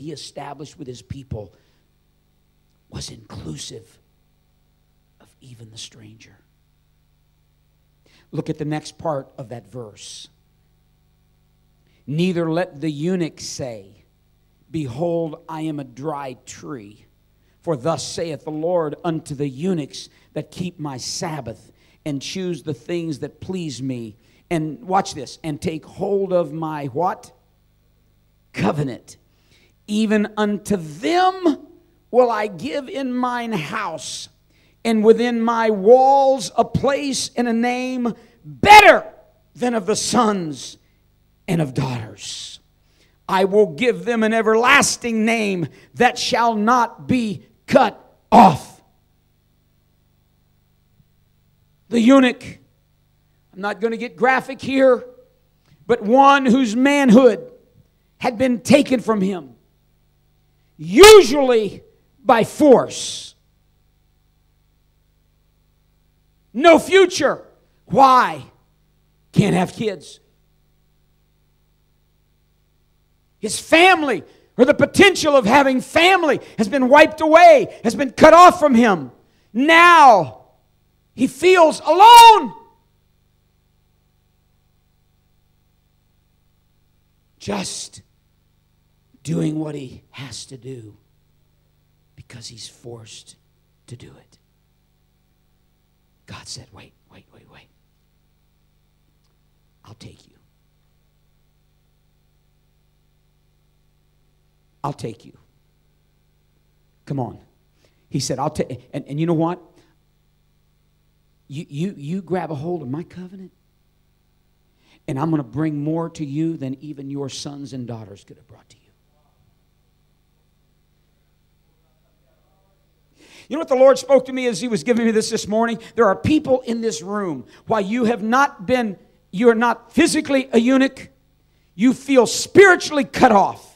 He established with His people was inclusive of even the stranger. Look at the next part of that verse. Neither let the eunuch say, behold, I am a dry tree. For thus saith the Lord unto the eunuchs that keep my Sabbath, and choose the things that please me. And watch this, and take hold of my what? Covenant. Even unto them will I give in mine house, and within my walls a place and a name better than of the sons and of daughters. I will give them an everlasting name that shall not be cut off. The eunuch, I'm not going to get graphic here, but one whose manhood had been taken from him, usually by force. No future. Why? Can't have kids. His family, or the potential of having family, has been wiped away, has been cut off from him. Now, he feels alone. Just doing what he has to do because he's forced to do it. God said, wait. I'll take you. I'll take you. Come on. He said, I'll take, and you know what? You grab a hold of my covenant, and I'm going to bring more to you than even your sons and daughters could have brought to you. You know what the Lord spoke to me as He was giving me this morning? There are people in this room, while you are not physically a eunuch, you feel spiritually cut off.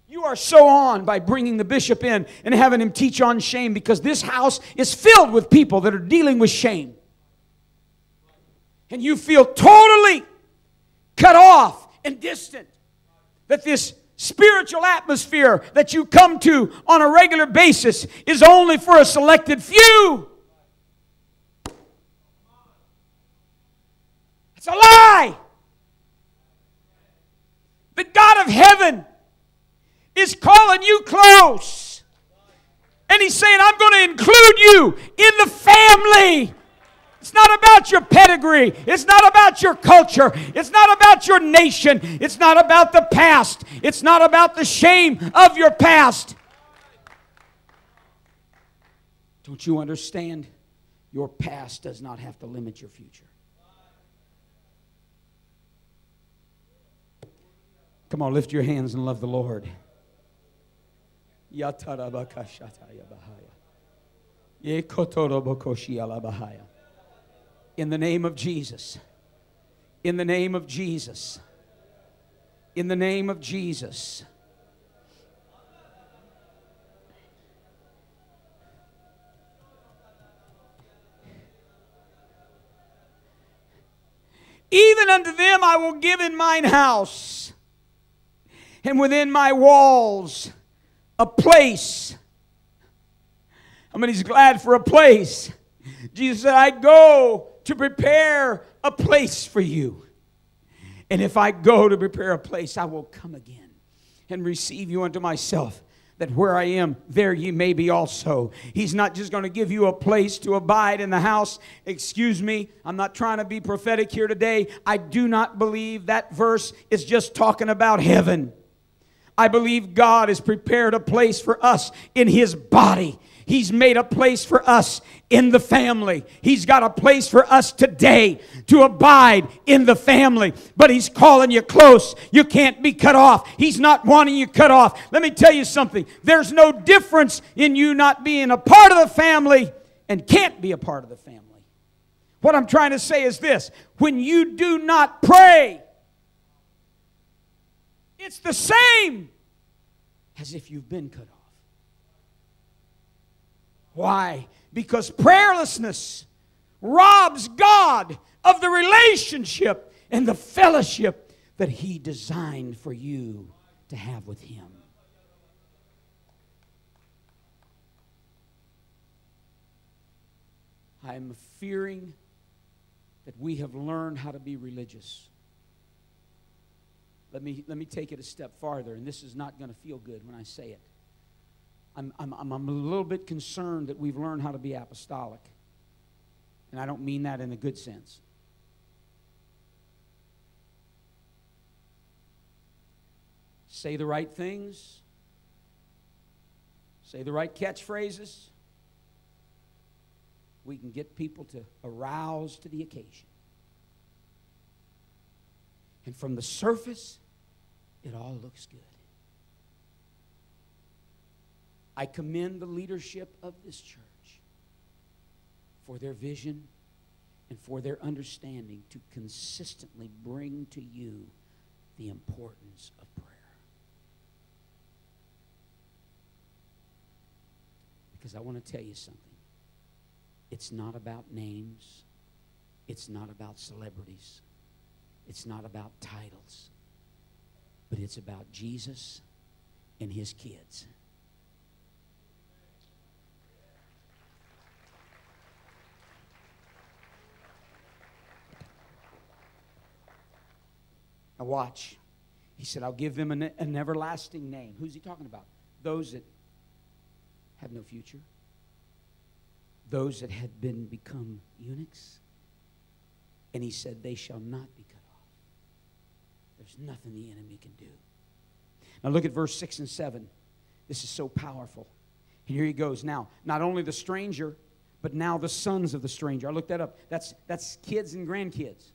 You are so on by bringing the bishop in and having him teach on shame, because this house is filled with people that are dealing with shame. And you feel totally cut off and distant. That this spiritual atmosphere that you come to on a regular basis is only for a selected few. It's a lie. The God of heaven is calling you close. And He's saying, I'm going to include you in the family. It's not about your pedigree. It's not about your culture. It's not about your nation. It's not about the past. It's not about the shame of your past. Don't you understand? Your past does not have to limit your future. Come on, lift your hands and love the Lord. In the name of Jesus. In the name of Jesus. In the name of Jesus. Even unto them I will give in mine house, and within my walls a place. How many's glad for a place? Jesus said, I go to prepare a place for you. And if I go to prepare a place, I will come again and receive you unto myself, that where I am, there ye may be also. He's not just going to give you a place to abide in the house. Excuse me, I'm not trying to be prophetic here today. I do not believe that verse is just talking about heaven. I believe God has prepared a place for us in His body. He's made a place for us in the family. He's got a place for us today to abide in the family. But He's calling you close. You can't be cut off. He's not wanting you cut off. Let me tell you something. There's no difference in you not being a part of the family and can't be a part of the family. What I'm trying to say is this. When you do not pray, it's the same as if you've been cut off. Why? Because prayerlessness robs God of the relationship and the fellowship that He designed for you to have with Him. I am fearing that we have learned how to be religious. Let me take it a step farther, and this is not going to feel good when I say it. I'm a little bit concerned that we've learned how to be apostolic. And I don't mean that in a good sense. Say the right things. Say the right catchphrases. We can get people to arouse to the occasion. And from the surface, it all looks good. I commend the leadership of this church for their vision and for their understanding to consistently bring to you the importance of prayer. Because I want to tell you something. It's not about names. It's not about celebrities. It's not about titles. But it's about Jesus and His kids. Now watch. He said, I'll give them an everlasting name. Who's He talking about? Those that have no future. Those that had become eunuchs. And He said, they shall not be cut off. There's nothing the enemy can do. Now look at verse 6 and 7. This is so powerful. And here he goes. Now, not only the stranger, but now the sons of the stranger. I looked that up. That's kids and grandkids.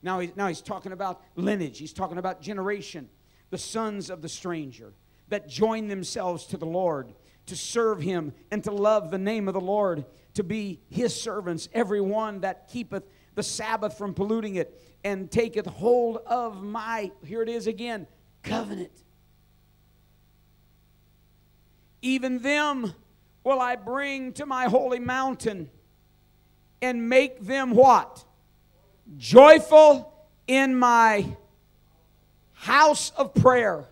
Now he's talking about lineage. He's talking about generation. The sons of the stranger that join themselves to the Lord, to serve Him and to love the name of the Lord, to be His servants, every one that keepeth the Sabbath from polluting it, and taketh hold of my, here it is again, covenant. Even them will I bring to my holy mountain, and make them what? Joyful in my house of prayer.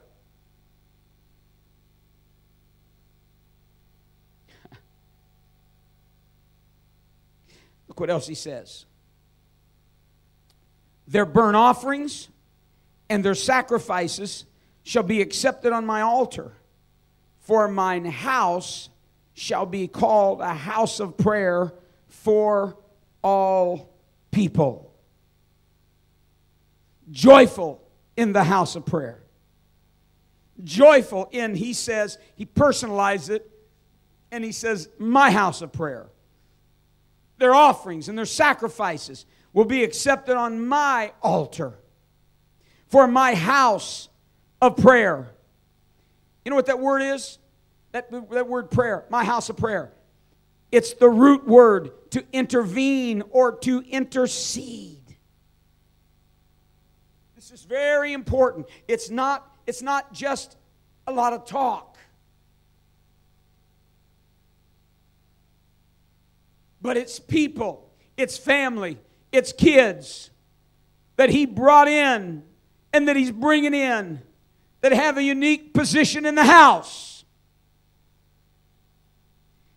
Look what else he says. Their burnt offerings and their sacrifices shall be accepted on my altar. For mine house shall be called a house of prayer for all people. Joyful in the house of prayer. Joyful in, he says, he personalized it, and he says, my house of prayer. Their offerings and their sacrifices will be accepted on my altar for my house of prayer. You know what that word is? That word prayer, my house of prayer. It's the root word to intervene or to intercede. This is very important. It's not just a lot of talk. But it's people, it's family, it's kids that He brought in and that He's bringing in that have a unique position in the house.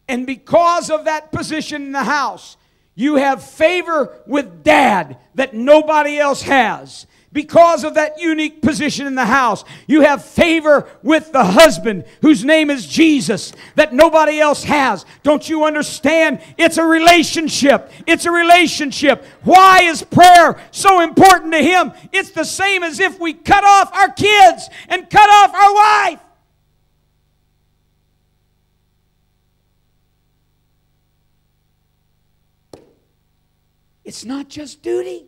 And because of that position in the house, you have favor with Dad that nobody else has. Because of that unique position in the house, you have favor with the husband whose name is Jesus that nobody else has. Don't you understand? It's a relationship. It's a relationship. Why is prayer so important to Him? It's the same as if we cut off our kids and cut off our wife. It's not just duty.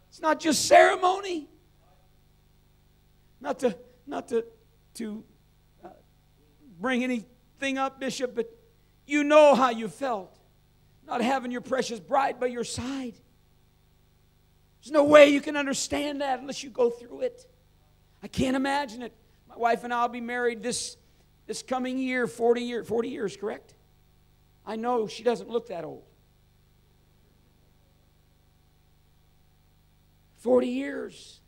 It's not just ceremony. Not to bring anything up, Bishop, but you know how you felt not having your precious bride by your side. There's no way you can understand that unless you go through it. I can't imagine it. My wife and I will be married this coming year, 40 years, correct? I know she doesn't look that old. 40 years.